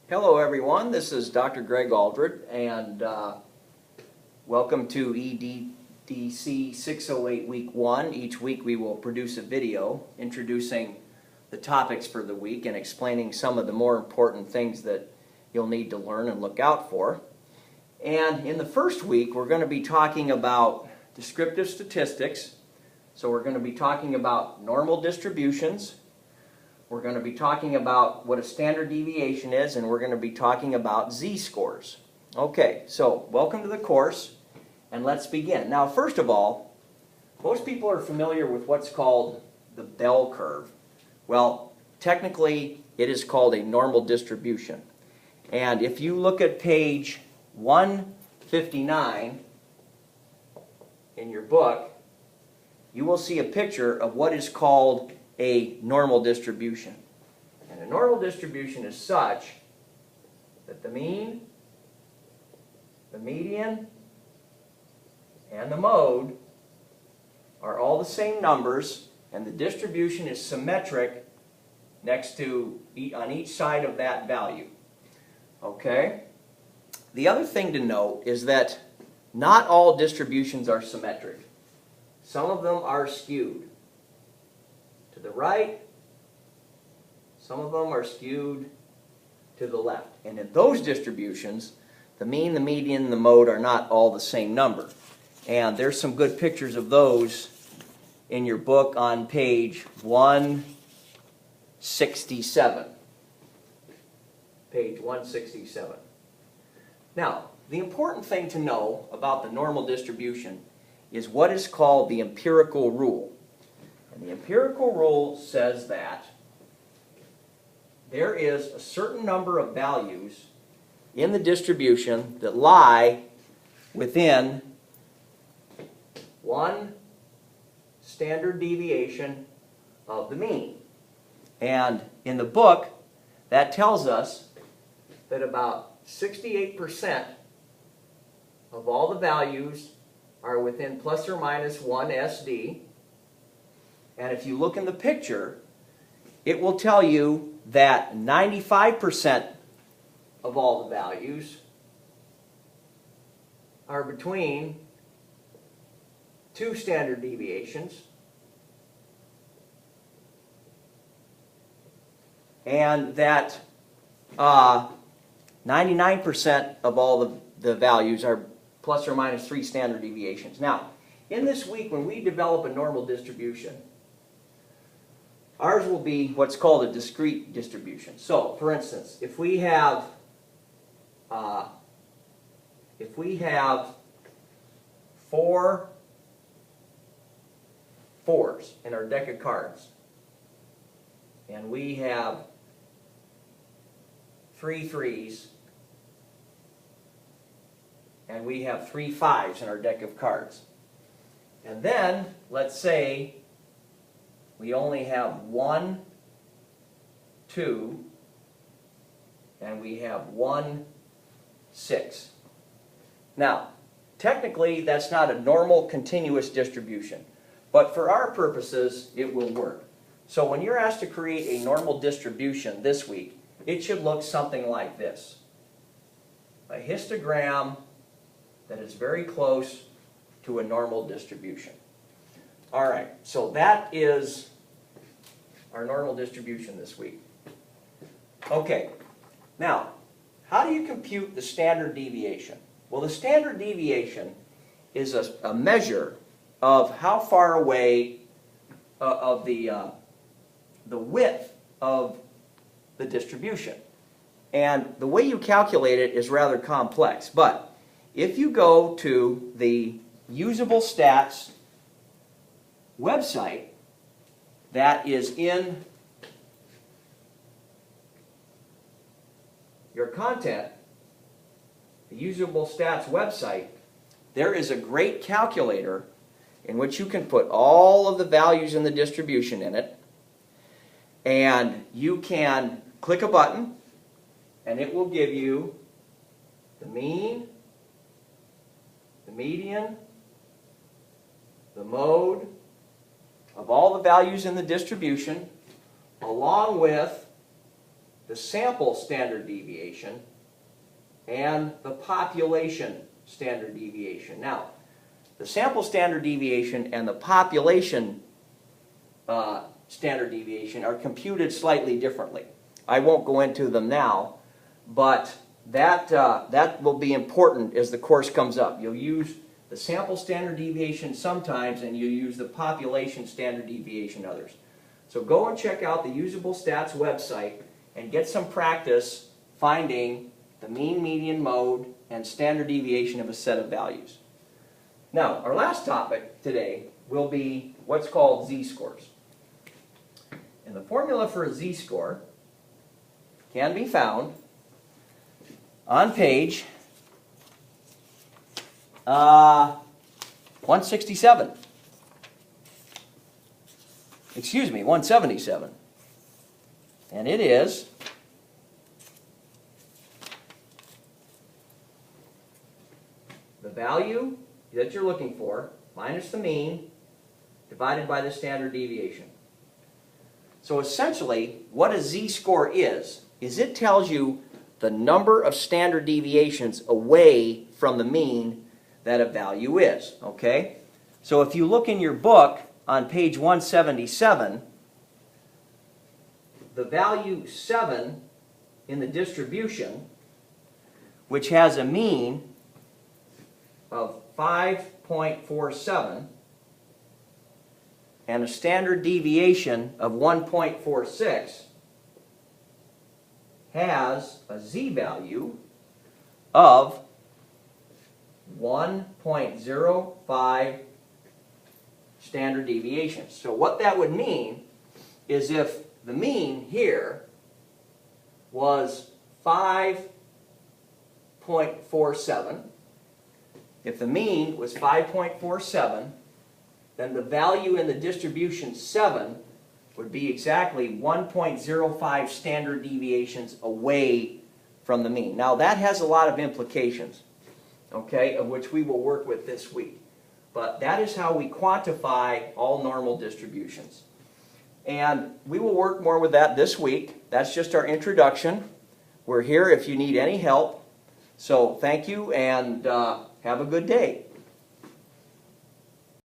Hello everyone, this is Dr. Greg Aldred and welcome to eddc608 week 1. Each week we will produce a video introducing the topics for the week and explaining some of the more important things that you'll need to learn and look out for. And in the first week we're going to be talking about descriptive statistics. So we're going to be talking about normal distributions. We're going to be talking about what a standard deviation is, and we're going to be talking about z-scores. Okay, so welcome to the course, and let's begin. Now, first of all, most people are familiar with what's called the bell curve. Well, technically, it is called a normal distribution. And if you look at page 159 in your book, you will see a picture of what is called a normal distribution. And a normal distribution is such that the mean, the median, and the mode are all the same numbers, and the distribution is symmetric next to on each side of that value. Okay? The other thing to note is that not all distributions are symmetric. Some of them are skewed to the right, some of them are skewed to the left. And in those distributions, the mean, the median, and the mode are not all the same number. And there's some good pictures of those in your book on page 167. Page 167. Now, the important thing to know about the normal distribution is what is called the empirical rule. And the empirical rule says that there is a certain number of values in the distribution that lie within one standard deviation of the mean. And in the book, that tells us that about 68% of all the values are within plus or minus 1 SD. And if you look in the picture, it will tell you that 95% of all the values are between two standard deviations, and that 99% of all the values are plus or minus 3 standard deviations. Now, in this week, when we develop a normal distribution, ours will be what's called a discrete distribution. So, for instance, if we have 4 4s in our deck of cards, and we have 3 3s, and we have 3 5s in our deck of cards, and then let's say we only have 1 2 and we have 1 6. Now, technically that's not a normal continuous distribution, but for our purposes it will work. So when you're asked to create a normal distribution this week, it should look something like this. A histogram that is very close to a normal distribution. Alright, so that is our normal distribution this week. Okay, now, how do you compute the standard deviation? Well, the standard deviation is a measure of how far away of the width of the distribution. And the way you calculate it is rather complex, but if you go to the Usable Stats website that is in your content, the Usable Stats website, there is a great calculator in which you can put all of the values in the distribution in it, and you can click a button and it will give you the mean, the median, the mode of all the values in the distribution, along with the sample standard deviation and the population standard deviation. Now, the sample standard deviation and the population standard deviation are computed slightly differently. I won't go into them now, but that will be important as the course comes up. You'll use the sample standard deviation sometimes, and you use the population standard deviation others. So go and check out the Usable Stats website and get some practice finding the mean, median, mode, and standard deviation of a set of values. Now, our last topic today will be what's called z-scores. And the formula for a z-score can be found on page 167. Excuse me, 177. And it is the value that you're looking for minus the mean divided by the standard deviation. So essentially, what a z-score is it tells you the number of standard deviations away from the mean that a value is, okay? So if you look in your book on page 177, the value 7 in the distribution, which has a mean of 5.47 and a standard deviation of 1.46, has a z-value of 1.05 standard deviations. So what that would mean is if the mean here was 5.47, if the mean was 5.47, then the value in the distribution 7 would be exactly 1.05 standard deviations away from the mean. Now that has a lot of implications, okay, of which we will work with this week. But that is how we quantify all normal distributions. And we will work more with that this week. That's just our introduction. We're here if you need any help. So thank you and have a good day.